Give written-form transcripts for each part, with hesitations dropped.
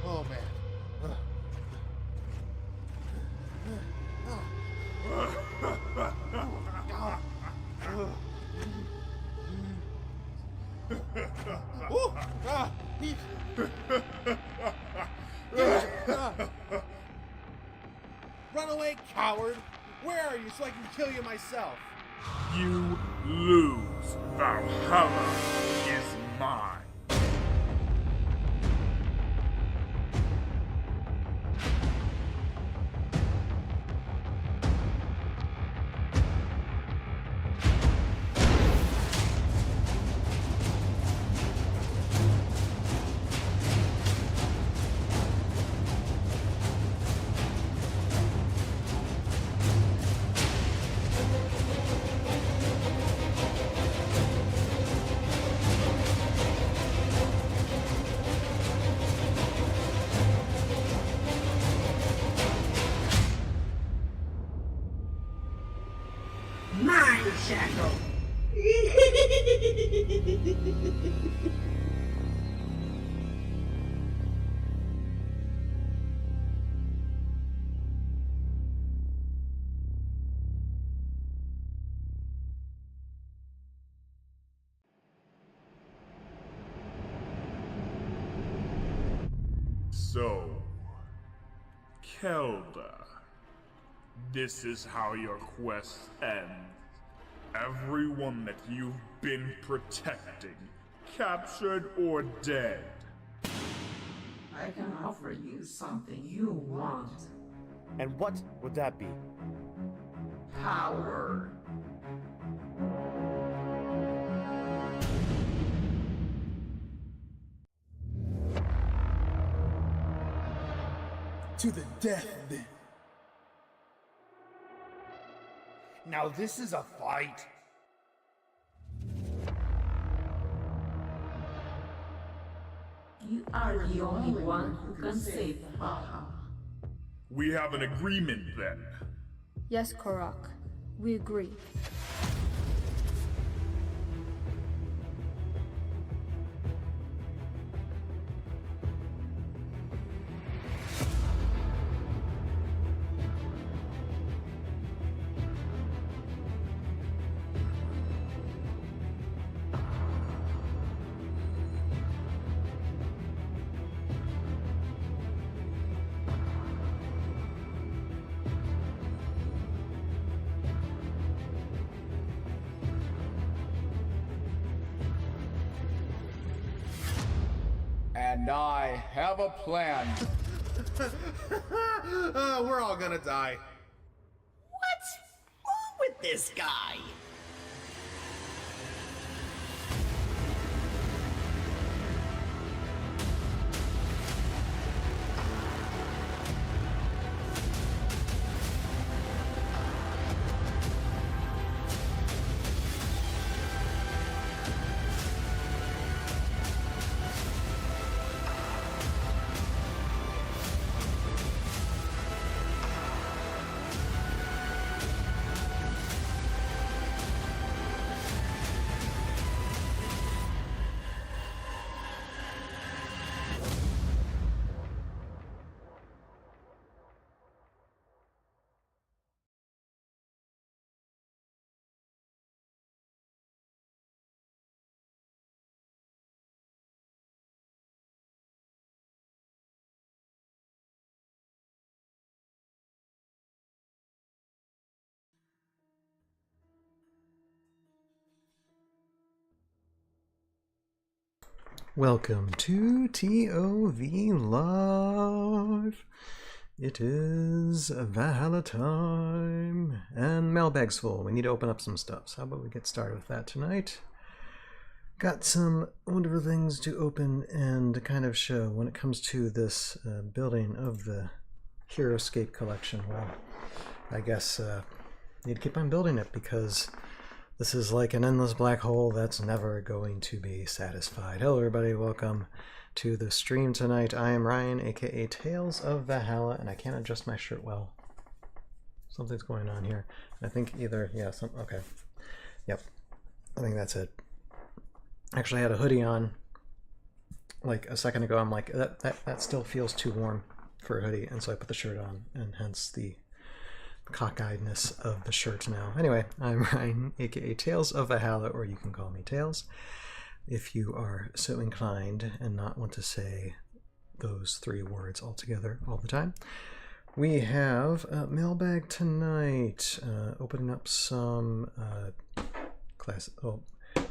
Oh man. Run away, coward! Where are you so I can kill you myself? You lose. Valhalla is mine. My shadow. So, Kelda, this is how your quest ends. Everyone that you've been protecting, captured or dead. I can offer you something you want. And what would that be? Power. To the death, then. Now this is a fight. You are the only one who can save Valhalla. We have an agreement then. Yes, Korok. We agree. And I have a plan. We're all gonna die. What's wrong with this guy? Welcome to ToV Live. It is Valhalla time, and Mailbag's full. We need to open up some stuff. So how about we get started with that tonight? Got some wonderful things to open and kind of show when it comes to this building of the Heroscape collection. Well, I guess need to keep on building it because this is like an endless black hole that's never going to be satisfied. Hello everybody, welcome to the stream tonight. I am Ryan, aka Tales of Valhalla, and I can't adjust my shirt well. Something's going on here. I think either, yeah, okay. Yep, I think that's it. Actually I had a hoodie on like a second ago, I'm like, that still feels too warm for a hoodie, and so I put the shirt on, and hence the cockeyedness of the shirt now. Anyway, I'm Ryan, aka Tales of Valhalla, or you can call me Tails, if you are so inclined and not want to say those 3 words all together all the time. We have Mailbag tonight, opening up some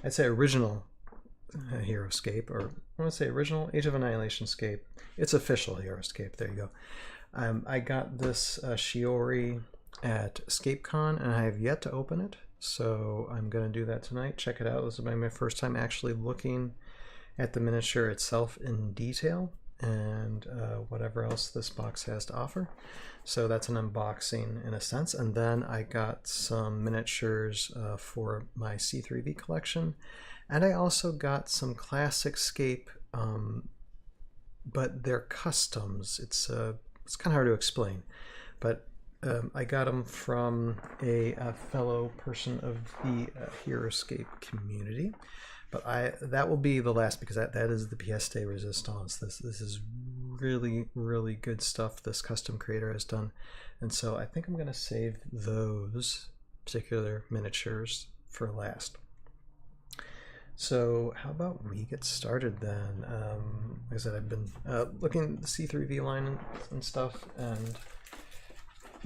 I'd say original Heroscape, or I want to say original Age of Annihilation scape. It's official Heroscape, there you go. I got this Shiori at ScapeCon, and I have yet to open it, so I'm going to do that tonight. Check it out. This is my first time actually looking at the miniature itself in detail, and whatever else this box has to offer. So that's an unboxing in a sense. And then I got some miniatures for my C3V collection, and I also got some classic scape, but they're customs. It's kind of hard to explain, but I got them from a fellow person of the Heroscape community. But that will be the last, because that is the pièce de résistance. This is really, really good stuff this custom creator has done. And so I think I'm going to save those particular miniatures for last. So how about we get started then? Like I said, I've been looking at the C3V line and stuff, and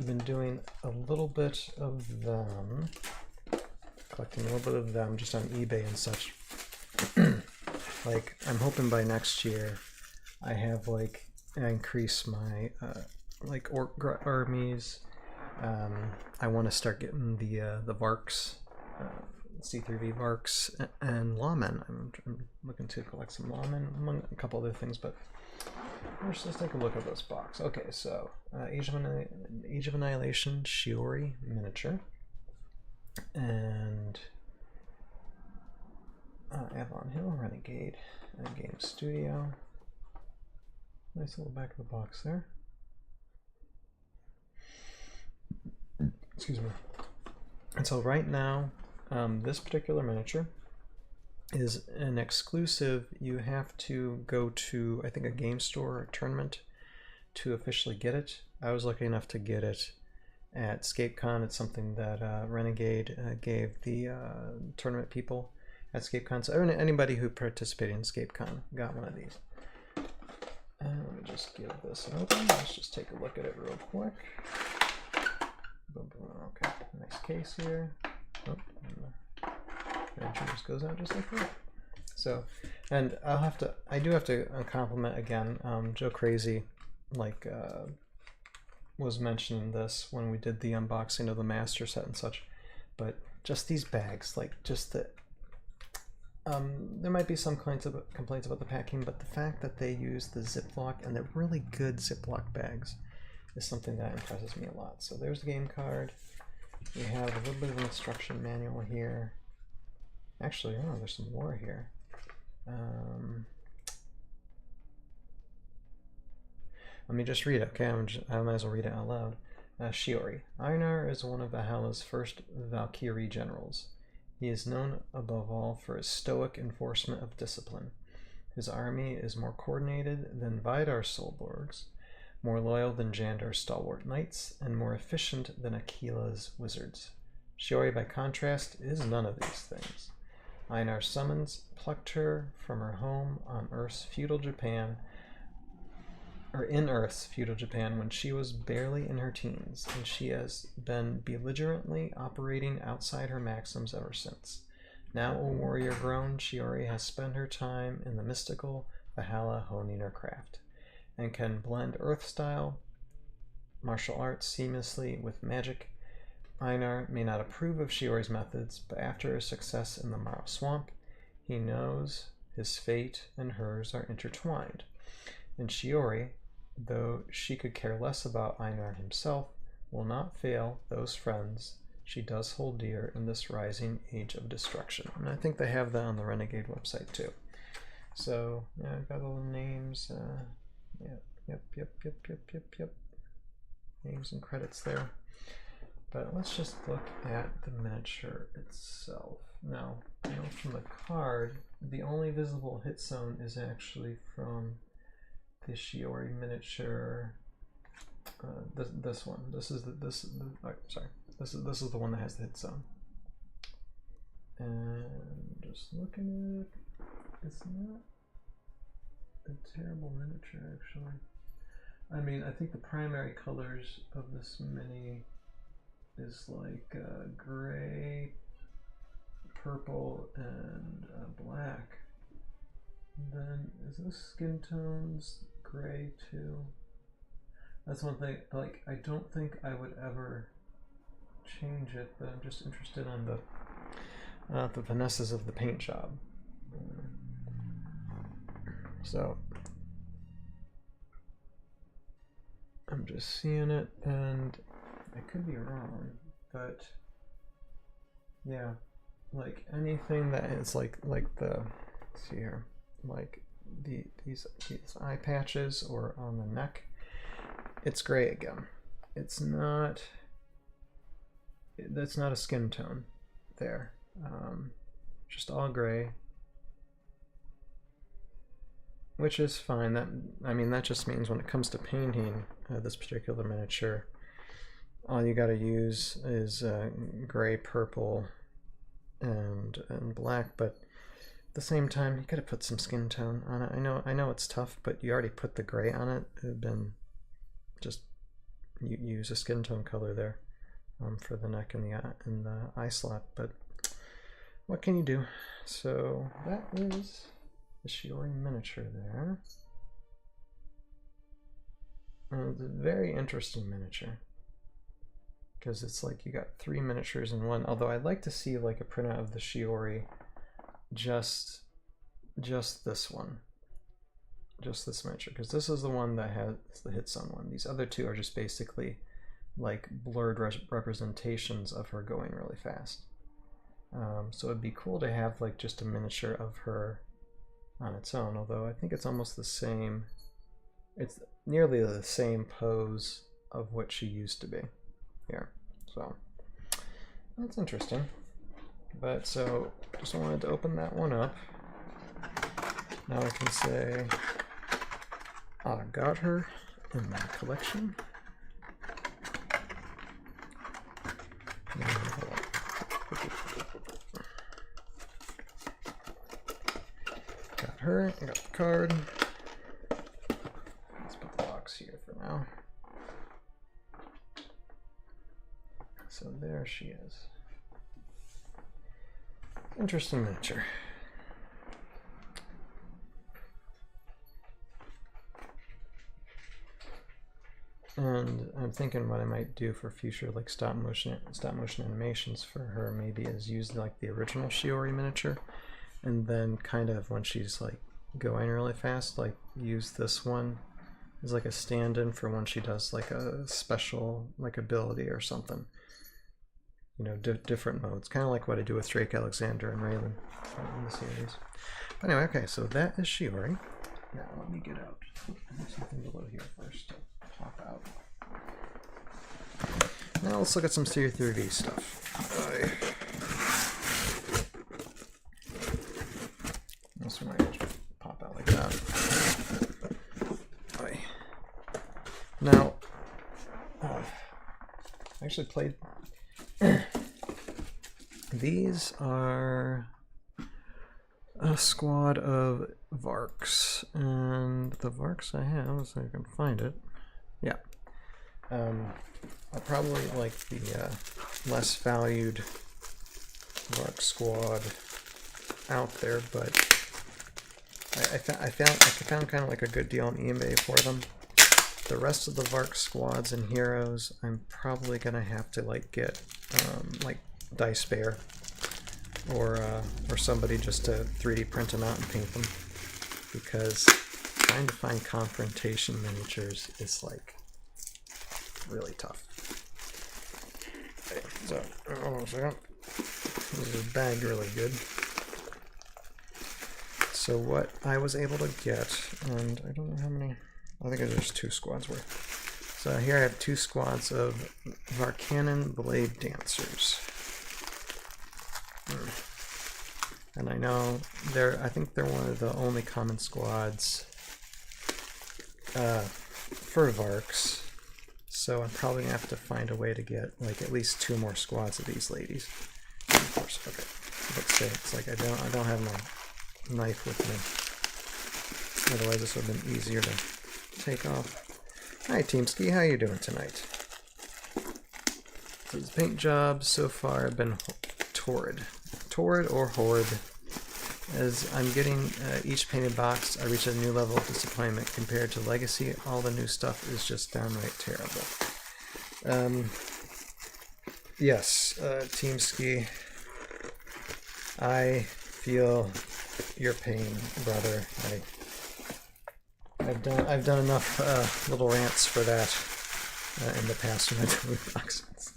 been doing a little bit of them, collecting a little bit of them just on eBay and such. Like, I'm hoping by next year I have I increase my orc armies. I want to start getting the Varks, C3V Varks, and Lawmen. I'm looking to collect some Lawmen, among a couple other things, but let's take a look at this box. Okay, so Age of Annihilation Shiori miniature, and Avalon Hill Renegade Game Studio. Nice little back of the box there. Excuse me. And so right now, this particular miniature is an exclusive. You have to go to, I think, a game store or a tournament to officially get it. I was lucky enough to get it at ScapeCon. It's something that Renegade gave the tournament people at ScapeCon. So anybody who participated in ScapeCon got one of these. And let me just give this an open. Let's just take a look at it real quick. Okay, nice case here. Oh, and it just goes out just like that. So, and I do have to compliment again, Joe Crazy, was mentioning this when we did the unboxing of the master set and such, but just these bags, there might be some complaints about the packing, but the fact that they use the Ziploc, and they're really good Ziploc bags, is something that impresses me a lot. So there's the game card. We have a little bit of an instruction manual here. Actually, oh, there's some more here. Let me just read it, okay? I might as well read it out loud. Shiori. Einar is one of Valhalla's first Valkyrie generals. He is known above all for his stoic enforcement of discipline. His army is more coordinated than Vidar's Solborgs, more loyal than Jandar's stalwart knights, and more efficient than Aquila's wizards. Shiori, by contrast, is none of these things. Einar's summons plucked her from her home on Earth's feudal Japan, or in Earth's feudal Japan, when she was barely in her teens, and she has been belligerently operating outside her maxims ever since. Now a warrior grown, Shiori has spent her time in the mystical Valhalla honing her craft, and can blend Earth-style martial arts seamlessly with magic. Einar may not approve of Shiori's methods, but after his success in the Marrow Swamp, he knows his fate and hers are intertwined. And Shiori, though she could care less about Einar himself, will not fail those friends she does hold dear in this rising age of destruction. And I think they have that on the Renegade website too. So, yeah, I've got all the names. Yep. Names and credits there. But let's just look at the miniature itself. Now, you know, from the card, the only visible hit zone is actually from the Shiori miniature. This one. This is this is the one that has the hit zone. And just looking at it, it's not a terrible miniature actually. I mean, I think the primary colors of this mini is like gray, purple, and black. And then is this skin tones gray too? That's one thing. Like, I don't think I would ever change it, but I'm just interested on the finesses of the paint job. So I'm just seeing it, and I could be wrong, but yeah, like anything that is like the, let's see here, like these eye patches or on the neck, it's gray again. It's not, that's not a skin tone there. Just all gray, which is fine. That, I mean, that just means when it comes to painting this particular miniature, all you got to use is gray, purple, and black. But at the same time, you got to put some skin tone on it. I know it's tough, but you already put the gray on it. It would been just you use a skin tone color there for the neck and the eye slot. But what can you do? So that is the Shiori miniature there. And it's a very interesting miniature because it's like you got 3 miniatures in one. Although I'd like to see like a printout of the Shiori, just this one, just this miniature, because this is the one that has the hit zone one. These other two are just basically like blurred representations of her going really fast. So it'd be cool to have like just a miniature of her on its own, although I think it's almost the same, it's nearly the same pose of what she used to be here. So that's interesting. But so just wanted to open that one up. Now I can say I got her in my collection. Got her, I got the card. Let's put the box here for now. So there she is. Interesting miniature. And I'm thinking what I might do for future like stop motion animations for her maybe is use like the original Shiori miniature, and then kind of when she's like going really fast, like use this one as like a stand-in for when she does like a special like ability or something. You know, different modes, kind of like what I do with Drake Alexander and Raylan in the series. But anyway, okay, so that is Shiori. Now let me get out. I have something below here first to pop out. Now let's look at some Series 3D stuff. This one might pop out like that. Now, I actually played. These are a squad of Varks, and the Varks I have, so I can find it. Yeah. I probably like the less valued Vark squad out there, but I found kind of like a good deal on eBay for them. The rest of the Vark squads and heroes, I'm probably gonna have to like get like Dice Bear or somebody just to 3D print them out and paint them, because trying to find confrontation miniatures is like really tough. Okay, so hold on a second. This is bagged really good. So what I was able to get, and I don't know how many, I think there's 2 squads worth. So here I have 2 squads of Varkanen Blade Dancers. And I know I think they're one of the only common squads for Varks. So I'm probably gonna have to find a way to get like at least 2 more squads of these ladies. Of course, okay. Let's say it's like I don't have my knife with me. Otherwise this would have been easier to take off. Hi Team Ski, how you doing tonight? So these paint jobs so far have been torrid. Torrid or horrid. As I'm getting each painted box, I reach a new level of disappointment. Compared to Legacy, all the new stuff is just downright terrible. Yes, Team Ski, I feel your pain, brother. I've done enough little rants for that in the past when I've done boxes.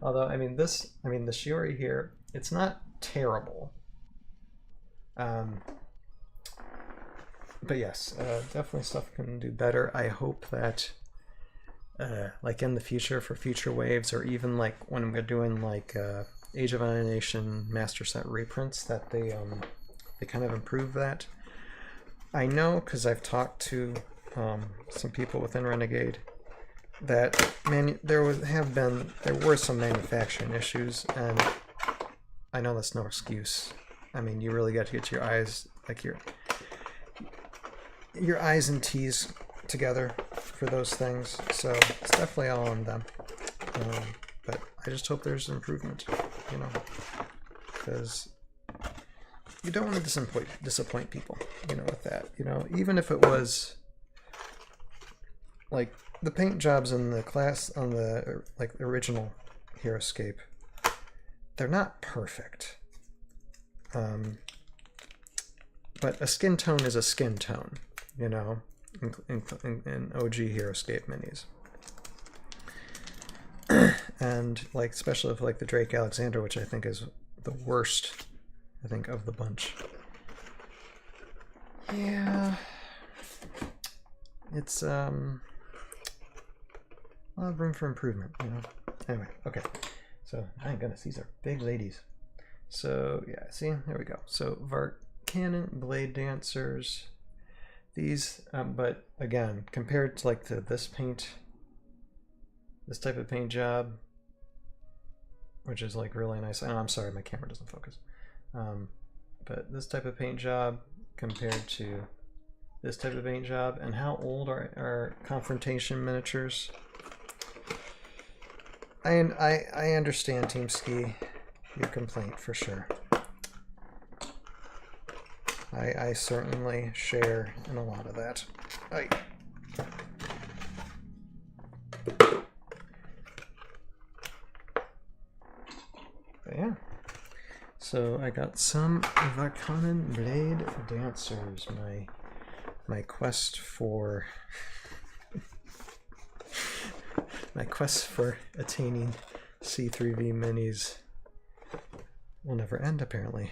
Although, I mean, the Shiori here, it's not terrible. But yes, definitely stuff can do better. I hope that, like in the future, for future waves, or even like when we're doing like Age of Annihilation Master Set reprints, that they kind of improve that. I know because I've talked to some people within Renegade that there were some manufacturing issues, and I know that's no excuse. I mean, you really got to get your eyes, like your I's and T's together for those things. So it's definitely all on them. But I just hope there's improvement, you know, because you don't want to disappoint people, you know, with that. You know, even if it was like the paint jobs in the class on the like original Heroscape, they're not perfect. But a skin tone is a skin tone, you know, in OG Heroscape minis. And like, especially with like the Drake Alexander, which I think is the worst, I think, of the bunch. Yeah, it's a lot of room for improvement, you know. Anyway, okay. So my goodness, these are big ladies. So yeah, see, there we go. So Varkanen Blade Dancers, these, but again, compared to like this type of paint job, which is like really nice. Oh, I'm sorry, my camera doesn't focus. But this type of paint job compared to this type of paint job, and how old are confrontation miniatures? I understand, Team Ski, your complaint for sure. I certainly share in a lot of that. But yeah. So I got some Varkanen Blade Dancers. My quest for attaining C3V minis will never end, apparently.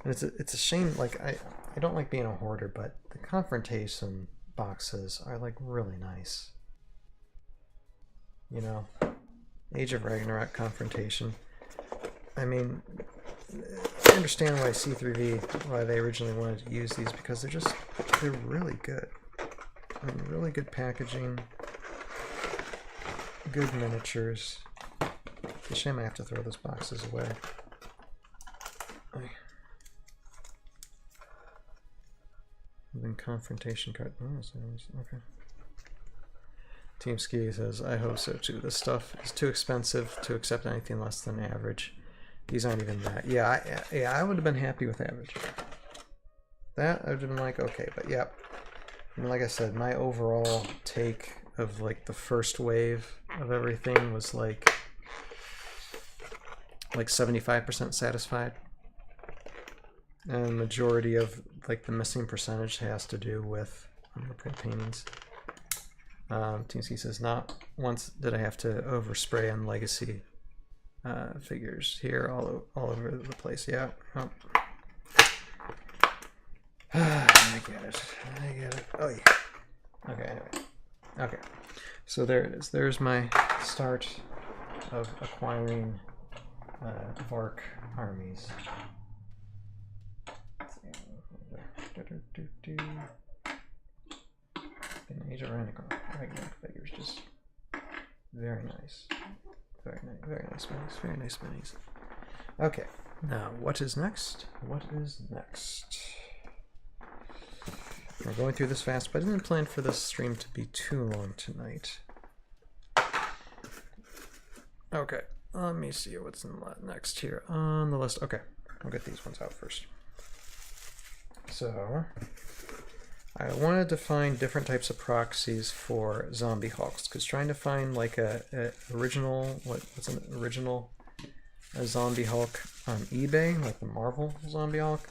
And it's a shame. Like I don't like being a hoarder, but the confrontation boxes are like really nice. You know, Age of Ragnarok confrontation. I mean, I understand why why they originally wanted to use these, because they're really good. I mean, really good packaging, good miniatures. It's a shame I have to throw those boxes away. And then confrontation card. Oh, so okay. Team Ski says, I hope so too. This stuff is too expensive to accept anything less than average. These aren't even that. Yeah, I would have been happy with average. That I would have been like, okay, but yeah. I mean, like I said, my overall take of like the first wave of everything was like 75% satisfied. And the majority of like the missing percentage has to do with the print paintings. Team C says, not once did I have to overspray on Legacy figures here all over the place. Yeah. Oh. I get it. Oh yeah. Okay, anyway. Okay. So there it is. There's my start of acquiring Vark armies. An Age of Ragnar figures, just very nice. Very nice minis, very nice minis. Okay, now what is next? What is next? We're going through this fast, but I didn't plan for this stream to be too long tonight. Okay, let me see what's next here on the list. Okay, I'll get these ones out first. So, I wanted to find different types of proxies for zombie hulks, because trying to find like a original, what's an original zombie hulk on eBay, like the Marvel zombie hulk,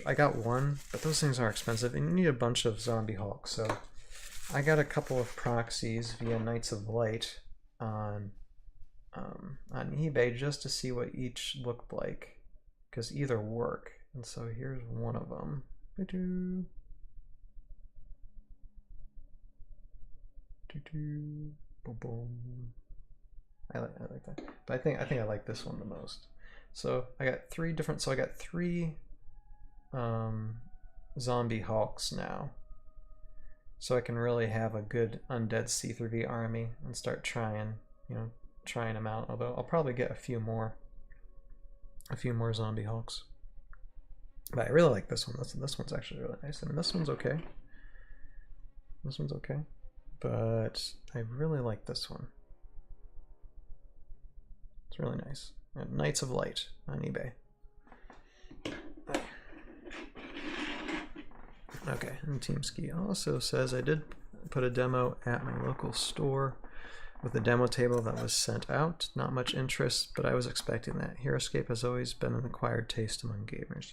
I got one, but those things are expensive, and you need a bunch of zombie hulks. So I got a couple of proxies via Knights of Light on eBay just to see what each looked like, because either work. And so here's one of them. I like that, but I think I like this one the most. So I got three different. So I got three zombie hulks now, so I can really have a good undead C3V army and start trying them out. Although I'll probably get a few more zombie hulks. But I really like this one. This one's actually really nice. I mean, this one's okay. This one's okay, but I really like this one. It's really nice. Knights of Light on eBay. Okay, and TeamSki also says I did put a demo at my local store with a demo table that was sent out. Not much interest, but I was expecting that. Heroscape has always been an acquired taste among gamers.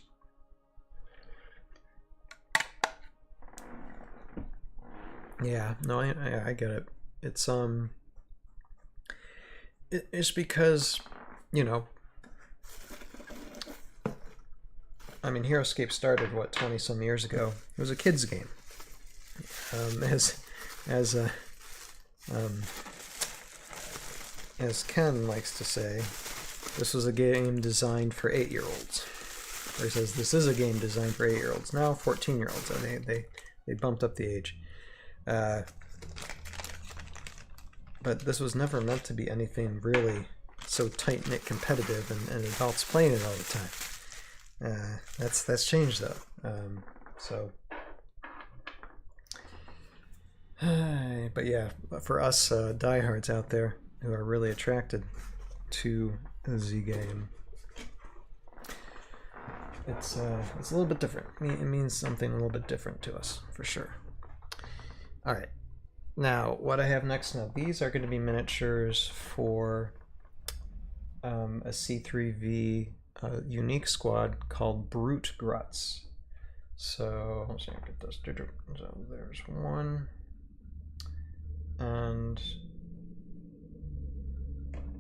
Yeah, no, I get it. It's it's because, I mean, Heroscape started what, 20 some years ago. It was a kids game. As Ken likes to say, this was a game designed for 8-year-olds. Or he says this is a game designed for 8-year-olds. Now 14-year-olds. They bumped up the age. But this was never meant to be anything really so tight-knit competitive and adults playing it all the time. That's changed though. But yeah, for us diehards out there who are really attracted to the Z game, it's a little bit different. It means something a little bit different to us, for sure. All right. Now, what I have next now, these are going to be miniatures for a C3V unique squad called Brute Gruts. So, let's see, I get this. So there's one. And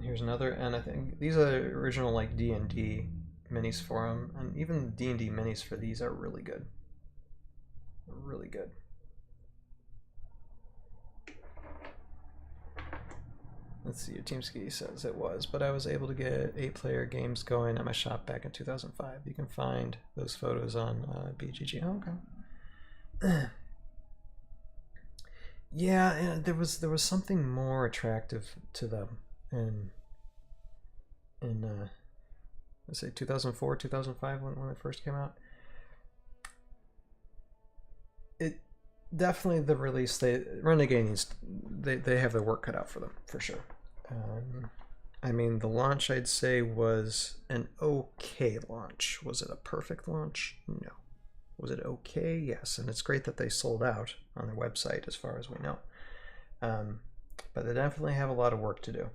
here's another. And I think these are the original like D&D minis for them. And even D&D minis for these are really good. Really good. Let's see, TeamSki says it was, but I was able to get 8-player games going at my shop back in 2005. You can find those photos on BGG. Oh, okay. Yeah, and there was something more attractive to them in let's say 2004, 2005 when it first came out. It definitely, the release, Renegade needs, they have their work cut out for them, for sure. I mean, the launch, I'd say, was an okay launch. Was it a perfect launch? No. Was it okay? Yes, and it's great that they sold out on their website, as far as we know. But they definitely have a lot of work to do.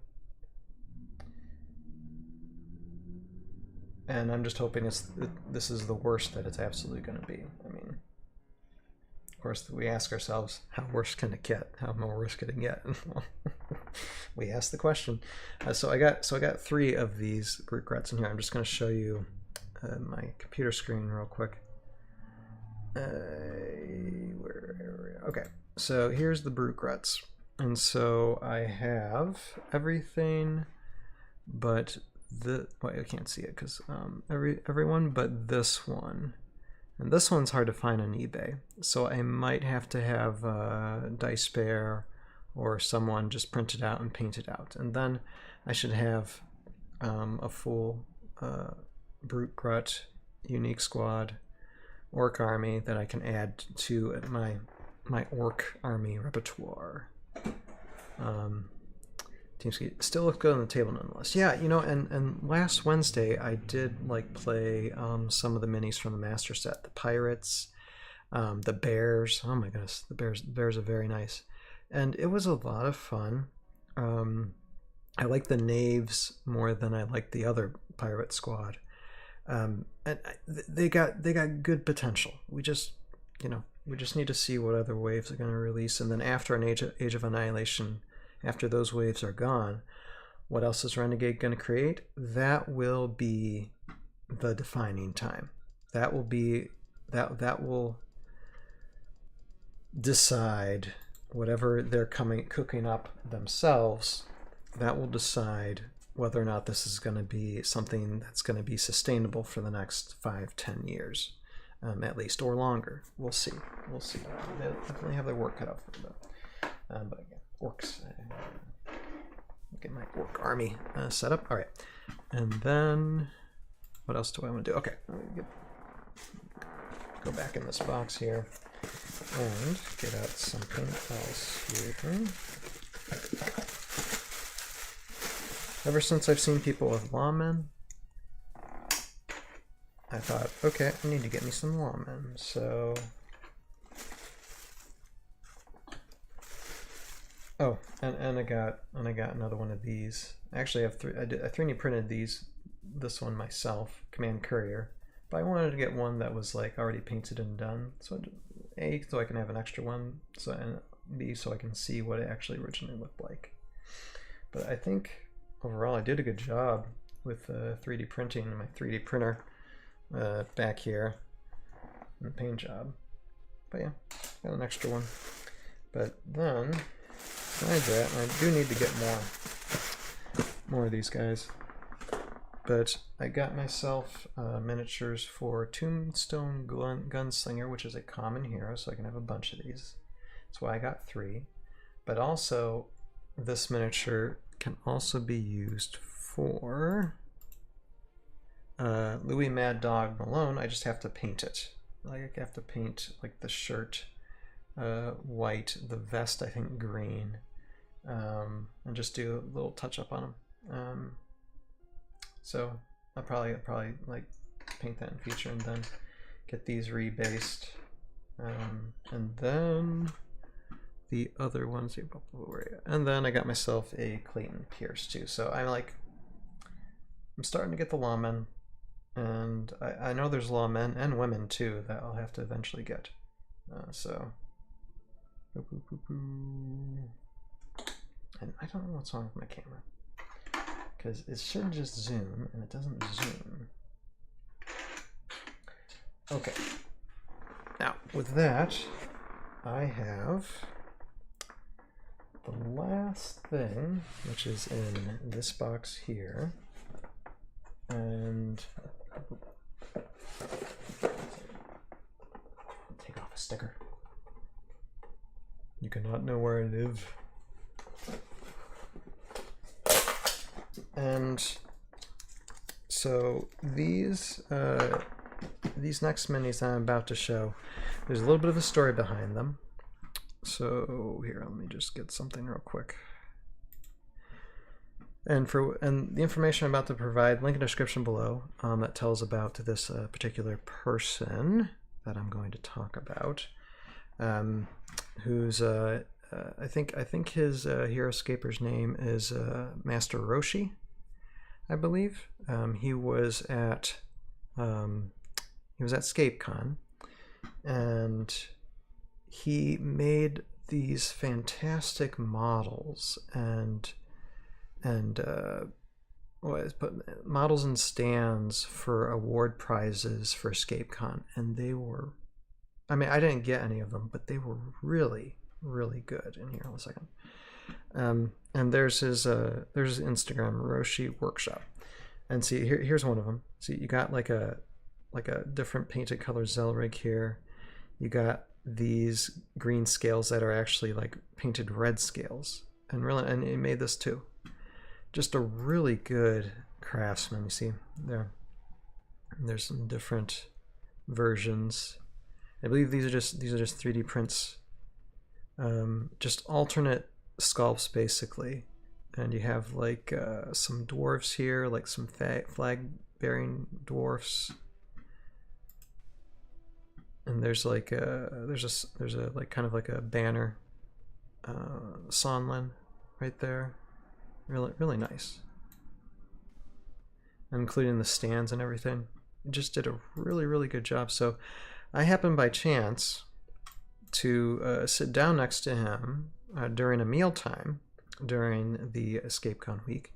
And I'm just hoping this is the worst that it's absolutely going to be. I mean, of course, we ask ourselves, how worse can it get? How more worse can it get? We ask the question. So I got 3 of these Brute Gruts in here. I'm just going to show you my computer screen real quick. Okay, so here's the Brute Gruts. And so I have everything but well, I can't see it because everyone but this one. And this one's hard to find on eBay. So I might have to have Dice Bear or someone just print it out and paint it out. And then I should have a full Brute Grut, Unique Squad, Orc Army that I can add to my Orc Army repertoire. TeamSpeak still looks good on the table nonetheless. Yeah, you know, and last Wednesday I did like play some of the minis from the master set. The Pirates, the Bears. Oh my goodness, the Bears are very nice. And it was a lot of fun. I like the Knaves more than I like the other Pirate Squad. And they got good potential. We just need to see what other waves are going to release, and then after an Age of Annihilation, after those waves are gone, what else is Renegade going to create? That will be the defining time. That will be that will decide whatever they're cooking up themselves. That will decide whether or not this is going to be something that's going to be sustainable for the next 5-10 years. At least, or longer. We'll see. We'll see. They definitely have their work cut out for them. But again, orcs. Get my orc army set up. All right, and then what else do I want to do? Okay, go back in this box here and get out something else here. Ever since I've seen people with lawmen, I thought, okay, I need to get me some lawmen. So, oh, and I got another one of these. Actually, I have three. I 3D printed this one myself, Command Courier. But I wanted to get one that was like already painted and done. So A, so I can have an extra one. So, and B, so I can see what it actually originally looked like. But I think overall I did a good job with 3D printing and my 3D printer. Back here in the paint job. But yeah, got an extra one. But then, besides that, I do need to get more of these guys. But I got myself miniatures for Tombstone Gunslinger, which is a common hero, so I can have a bunch of these. That's why I got 3. But also, this miniature can also be used for Louis Mad Dog Malone. I just have to paint it. Like I have to paint like the shirt white, the vest I think green, and just do a little touch up on them. So I'll probably like paint that in future and then get these rebased, and then the other ones. And then I got myself a Clayton Pierce too. So I'm starting to get the lawmen. And I know there's lawmen and women too that I'll have to eventually get. So, and I don't know what's wrong with my camera, because it should just zoom and it doesn't zoom. Okay. Now with that, I have the last thing, which is in this box here, and take off a sticker. You cannot know where I live. And so these next minis I'm about to show, there's a little bit of a story behind them. So here, let me just get something real quick. And the information I'm about to provide, link in the description below, that tells about this particular person that I'm going to talk about, who's I think his Heroscaper's name is Master Roshi, I believe. He was at ScapeCon, and he made these fantastic models and models and stands for award prizes for EscapeCon, and they were, I mean, I didn't get any of them, but they were really, really good. In here, one second. And there's his Instagram, Roshi Workshop. And see, here's one of them. See, you got like a different painted color Zelrig here. You got these green scales that are actually like painted red scales, and he made this too. Just a really good craftsman. You see there's some different versions. I believe these are just 3D prints, just alternate sculpts basically. And you have like some dwarves here, like some flag bearing dwarfs. And there's like there's a like kind of like a banner Sonlin right there. Really nice. Including the stands and everything. It just did a really good job. So I happened by chance to sit down next to him during a mealtime during the EscapeCon week,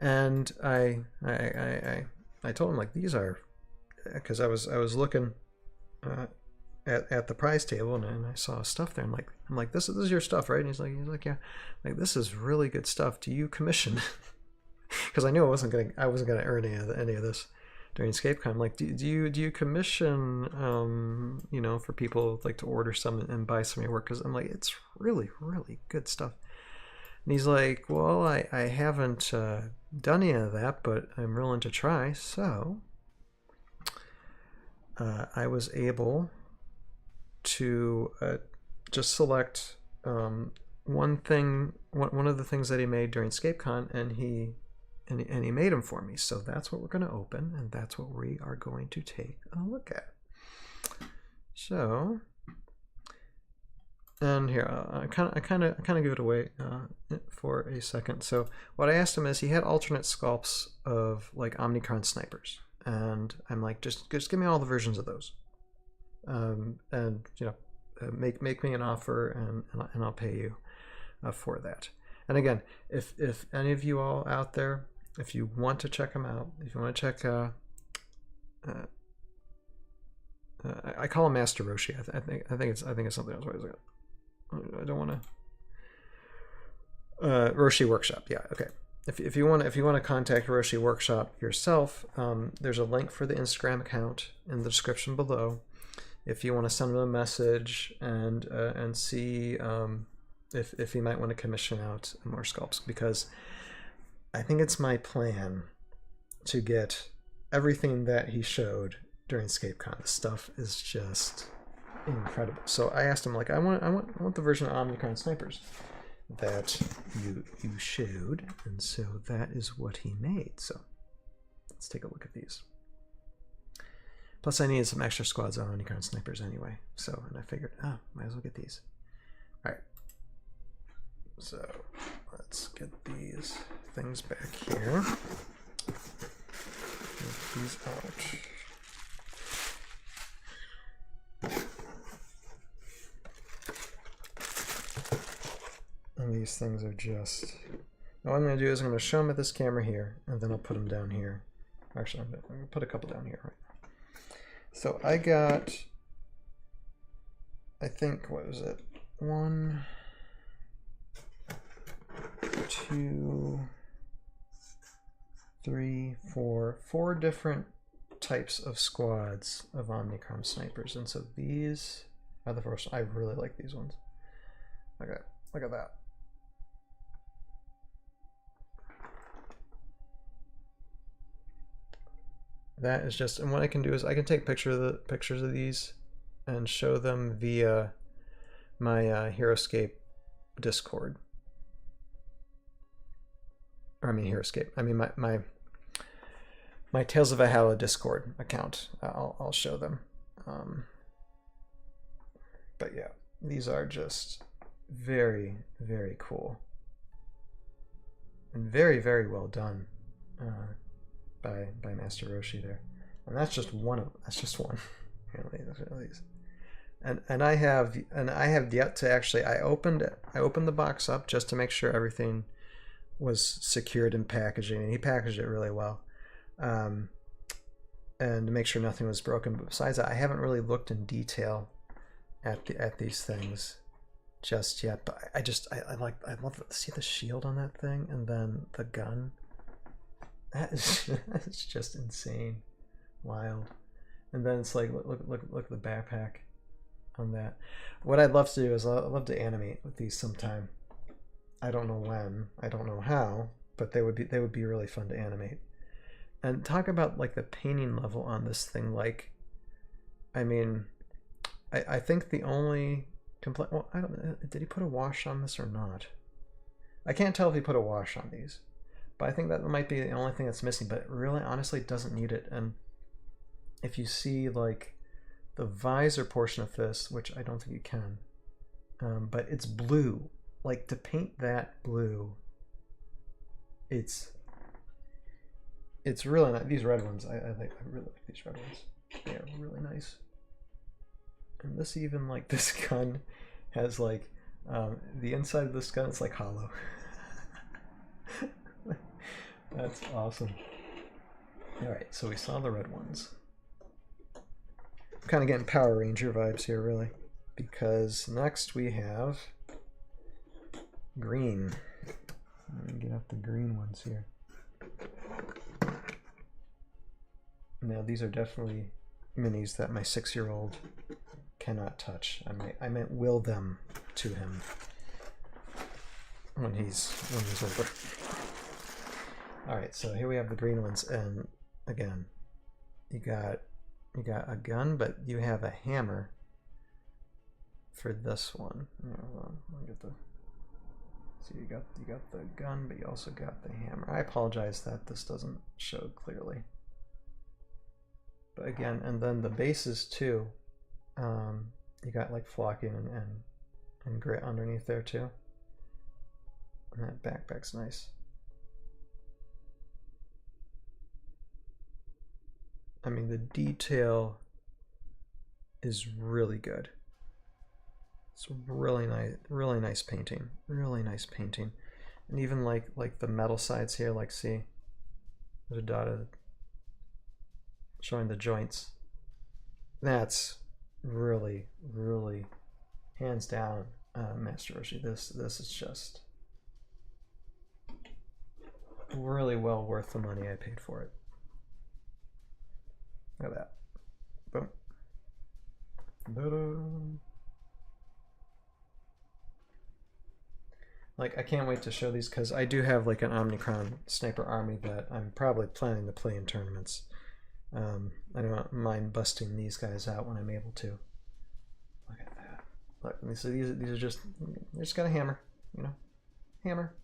and I told him, like, these are, because I was looking at the prize table, and I saw stuff there. I'm like, this is your stuff, right? And he's like, yeah. Like, this is really good stuff. Do you commission? Because I knew I wasn't gonna earn any of this during EscapeCon. I'm like, do you commission, you know, for people like to order some and buy some of your work? Because I'm like, it's really good stuff. And he's like, well, I haven't done any of that, but I'm willing to try. So I was able to just select one of the things that he made during EscapeCon, and he made them for me. So that's what we're going to open, and that's what we are going to take a look at. So, and here I kind of give it away for a second. So what I asked him is, he had alternate sculpts of like Omnicron Snipers, and I'm like, just give me all the versions of those, and you know, make me an offer, and I'll pay you for that. And again, if any of you all out there, if you want to check them out, if you want to check, I call him Master Roshi. I think it's something else. I don't want to. Roshi Workshop. Yeah. Okay. If you want to contact Roshi Workshop yourself, there's a link for the Instagram account in the description below. If you want to send them a message and see if you might want to commission out more sculpts, because I think it's my plan to get everything that he showed during EscapeCon. The stuff is just incredible. So I asked him, like, I want the version of Omnicron Snipers that you showed, and so that is what he made. So let's take a look at these. Plus I needed some extra squads of Omnicron Snipers anyway, so, and I figured, might as well get these. All right, so let's get these things back here. Get these out. And these things are just, what I'm going to do is I'm going to show them at this camera here, and then I'll put them down here. Actually, I'm going to put a couple down here right now. So I got, I think, what was it? 1, 2, 3, 4 different types of squads of Omnicron Snipers. And so these are the first. I really like these ones. Okay, look at that. That is just, and what I can do is I can take pictures of these and show them via my Heroscape Discord. Or I mean Heroscape. I mean my Tales of Valhalla Discord account. I'll show them. But yeah, these are just very cool and very well done. By Master Roshi there, and that's just one. And I have yet to actually. I opened the box up just to make sure everything was secured in packaging, and he packaged it really well, and to make sure nothing was broken. But besides that, I haven't really looked in detail at these things, just yet, but I love to see the shield on that thing, and then the gun. That is that's just insane, wild. And then it's like look at the backpack on that. What I'd love to do is I'd love to animate with these sometime. I don't know when, I don't know how, but they would be really fun to animate. And talk about like the painting level on this thing. Like, I mean, I think the only complaint. Well, I don't know. Did he put a wash on this or not? I can't tell if he put a wash on these, but I think that might be the only thing that's missing. But it really, honestly, doesn't need it. And if you see like the visor portion of this, which I don't think you can, but it's blue. Like, to paint that blue, it's really nice. These red ones, I really like these red ones. They are really nice. And this, even like this gun has like the inside of this gun is like hollow. That's awesome. All right, so we saw the red ones. I'm kind of getting Power Ranger vibes here, really, because next we have green. Let me get out the green ones here. Now these are definitely minis that my 6-year-old cannot touch. I might will them to him when he's older. All right, so here we have the green ones, and again, you got a gun, but you have a hammer for this one. I'll get the. So you got the gun, but you also got the hammer. I apologize that this doesn't show clearly. But again, and then the bases too. You got like flocking and grit underneath there too. And that backpack's nice. I mean, the detail is really good. It's really nice painting. Really nice painting. And even like the metal sides here, like see, there's a dotted showing the joints. That's really hands down Master Roshi. This is just really well worth the money I paid for it. Look at that. Boom. Ta-da. Like, I can't wait to show these because I do have like an Omnicron Sniper army that I'm probably planning to play in tournaments. I don't mind busting these guys out when I'm able to. Look at that. Look, so these are just, they just got a hammer, you know? Hammer.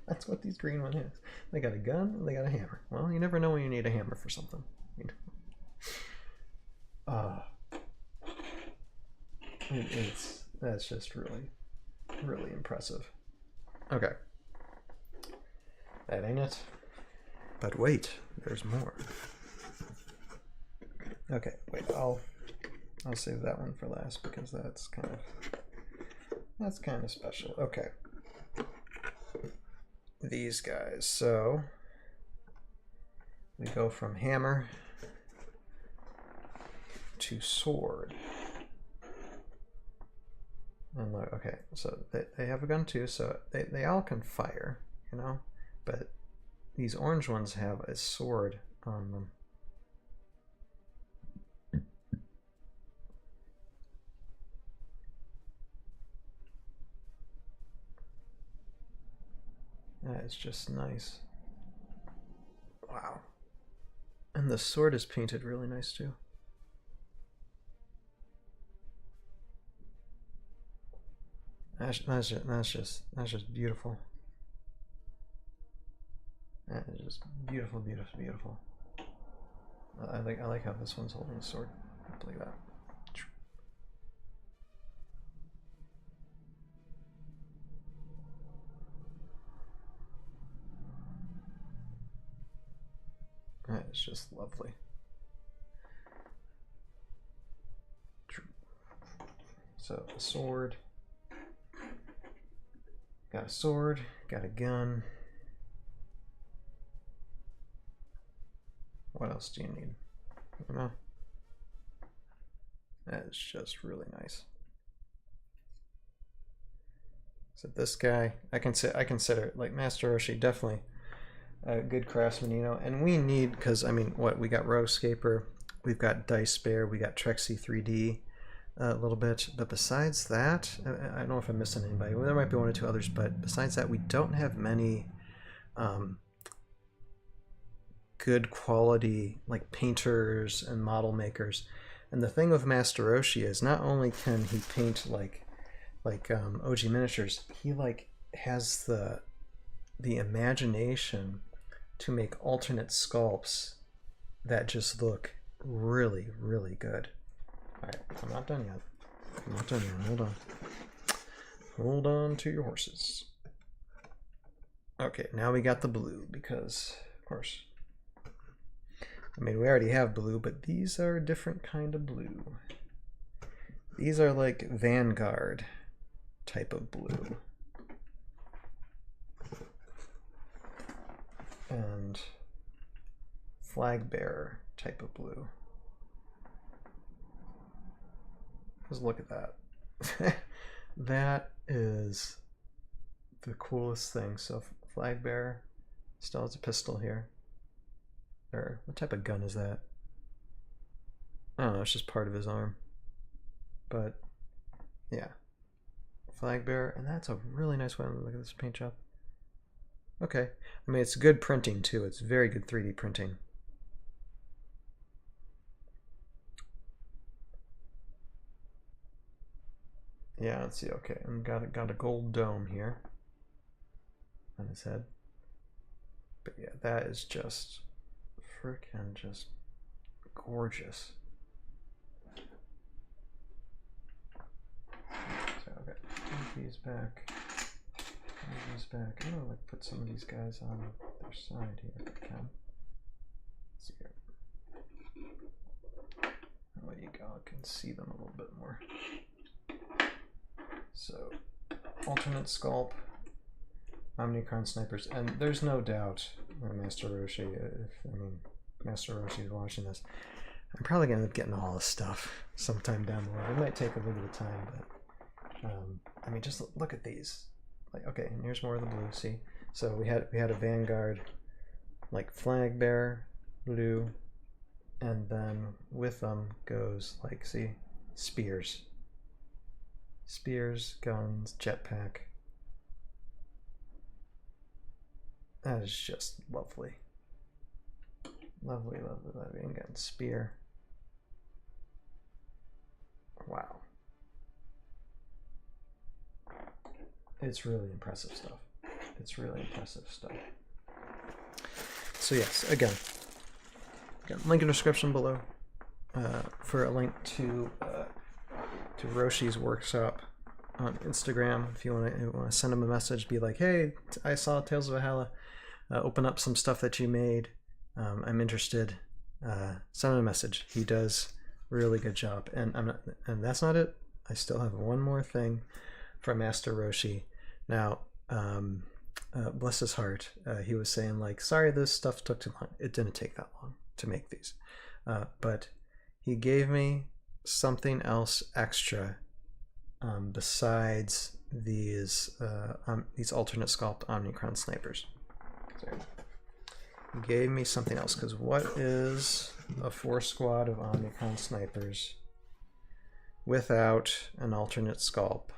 That's what these green ones is. They got a gun and they got a hammer. Well, you never know when you need a hammer for something. That's just really impressive. Okay. That ain't it. But wait, there's more. Okay, wait, I'll save that one for last because that's kind of special. Okay. These guys. So we go from hammer to sword. And look, okay, so they have a gun too, so they all can fire, you know, but these orange ones have a sword on them. That is just nice. Wow. And the sword is painted really nice too. That's just beautiful. That is just beautiful, beautiful, beautiful. I like how this one's holding the sword. Look at that. That is just lovely. So a sword. Got a sword, got a gun. What else do you need? You know? That is just really nice. So this guy, I consider like Master Roshi definitely a good craftsman, you know. And we need, because I mean, what we got Heroscape, we've got Dice Bear, we got Trexie 3D a little bit, but besides that, I don't know if I'm missing anybody. Well, there might be one or two others, but besides that, we don't have many good quality like painters and model makers. And the thing with Master Roshi is not only can he paint like OG miniatures, he like has the imagination to make alternate sculpts that just look really, really good. Alright, I'm not done yet. I'm not done yet. Hold on. Hold on to your horses. Okay, now we got the blue because, of course, I mean, we already have blue, but these are a different kind of blue. These are like Vanguard type of blue. And Flag Bearer type of blue. Just look at that. That is the coolest thing. So Flag Bearer still has a pistol here. Or what type of gun is that? I don't know, it's just part of his arm. But yeah. Flag Bearer, and that's a really nice one. Look at this paint job. Okay. I mean, it's good printing too. It's very good 3D printing. Yeah, let's see. Okay, and got a gold dome here on his head. But yeah, that is just freaking just gorgeous. So okay, move these back. Move these back. I'm gonna like put some of these guys on their side here if I can. Let's see here. There you go. I can see them a little bit more. So, alternate sculpt, Omnicron Snipers, and there's no doubt, Master Roshi, Master Roshi is watching this, I'm probably going to end up getting all this stuff sometime down the road. It might take a little bit of time, but, I mean, just look at these. Like, okay, and here's more of the blue, see? So we had a Vanguard, like Flag Bearer, blue, and then with them goes, like, see, spears. Spears, guns, jetpack. That is just lovely. Lovely, lovely, lovely. And again, spear. Wow. It's really impressive stuff. It's really impressive stuff. So yes, again, link in the description below for a link to Roshi's workshop on Instagram. If you want to send him a message, be like, hey, I saw Tales of Valhalla, open up some stuff that you made, I'm interested. Send him a message. He does a really good job. And that's not it. I still have one more thing from Master Roshi. Now, bless his heart, he was saying like, sorry, this stuff took too long. It didn't take that long to make these, but he gave me something else extra besides these alternate sculpt Omnicron Snipers. Sorry. He gave me something else, because what is a 4 squad of Omnicron Snipers without an alternate sculpt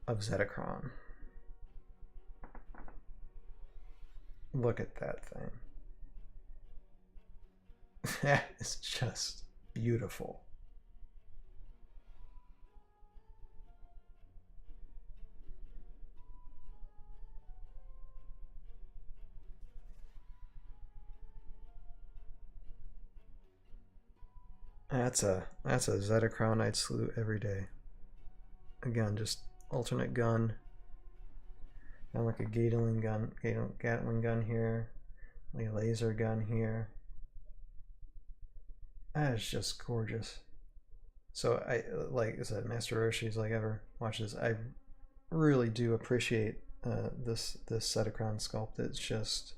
of Zetacron? Look at that thing. That is just beautiful. That's a Zetacron I'd salute every day. Again, just alternate gun. And like a Gatling gun here, like a laser gun here. That is just gorgeous. So I like I said, Master Roshi's like ever watch this. I really do appreciate this Zetacron sculpt. It's just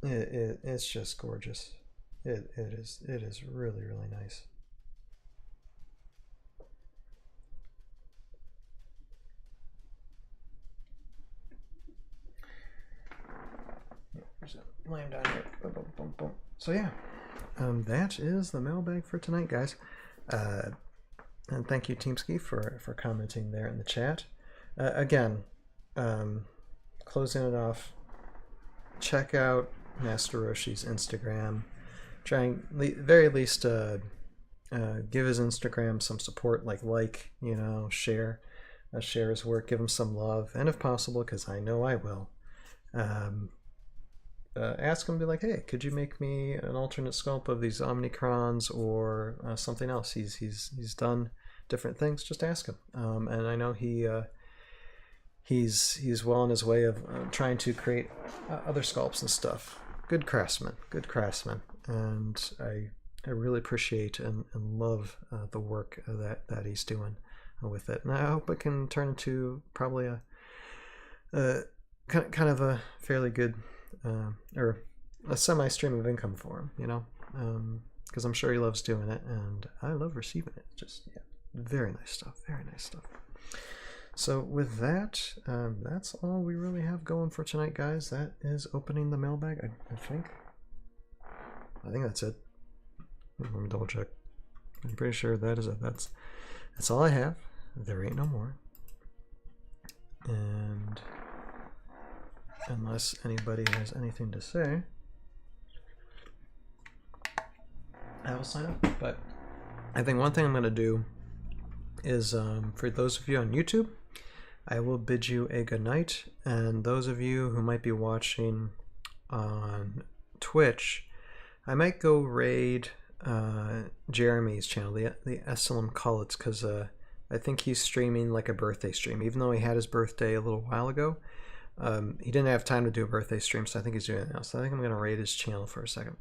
it's just gorgeous. It is really, really nice. Where's it? Laying down here. Boom, boom, boom, boom. So yeah, that is the mailbag for tonight, guys. And thank you, Teamski, for commenting there in the chat. Again, closing it off, check out Master Roshi's Instagram. Try and very least give his Instagram some support, you know, share his work, give him some love, and if possible, because I know I will, ask him, be like, hey, could you make me an alternate sculpt of these Omnicrons or something else? He's done different things. Just ask him, and I know he's well on his way of trying to create other sculpts and stuff. Good craftsman, and I really appreciate and love the work that he's doing with it, and I hope it can turn into probably a kind of a fairly good or a semi-stream of income for him, you know, because I'm sure he loves doing it, and I love receiving it. Just yeah, very nice stuff. So with that, that's all we really have going for tonight, guys. That is opening the mailbag. I think that's it. Let me double check. I'm pretty sure that is it. That's all I have. There ain't no more. And unless anybody has anything to say, I will sign up. But I think one thing I'm going to do is, for those of you on YouTube, I will bid you a good night, and those of you who might be watching on Twitch, I might go raid Jeremy's channel, the SLM Cullets, because I think he's streaming like a birthday stream, even though he had his birthday a little while ago. He didn't have time to do a birthday stream, so I think he's doing it now. So I think I'm going to raid his channel for a second.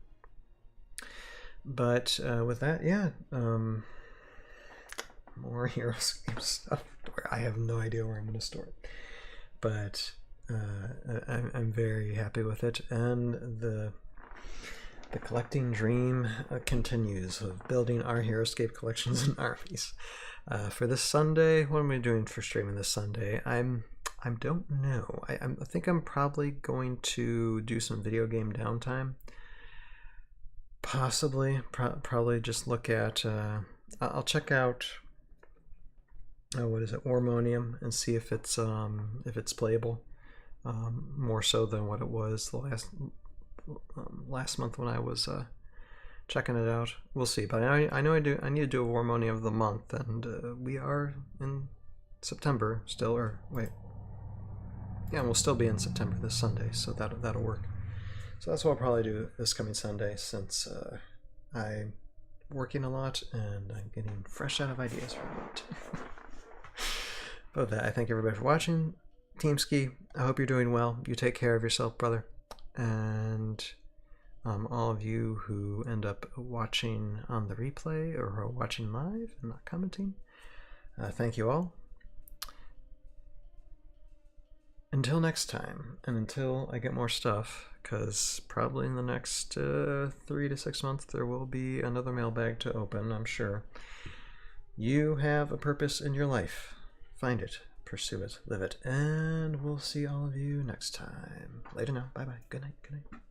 But with that, yeah, more Heroscape stuff where I have no idea where I'm going to store it. But I'm very happy with it, and the collecting dream continues of building our Heroscape collections and armies. For this Sunday, what am I doing for streaming this Sunday? I don't know. I think I'm probably going to do some video game downtime. Possibly, probably just look at. I'll check out. What is it, Warmonium, and see if it's playable, more so than what it was the last month when I was checking it out. We'll see, but I know I need to do a Warmonium of the month, and we are in September still, or wait, yeah, we'll still be in September this Sunday, so that'll work. So that's what I'll probably do this coming Sunday, since I'm working a lot and I'm getting fresh out of ideas for it. But with that, I thank everybody for watching. Teamski, I hope you're doing well. You take care of yourself, brother. And all of you who end up watching on the replay or who are watching live and not commenting, thank you all. Until next time, and until I get more stuff, because probably in the next 3 to 6 months there will be another mailbag to open, I'm sure. You have a purpose in your life. Find it, pursue it, live it, and we'll see all of you next time. Later now. Bye-bye. Good night. Good night.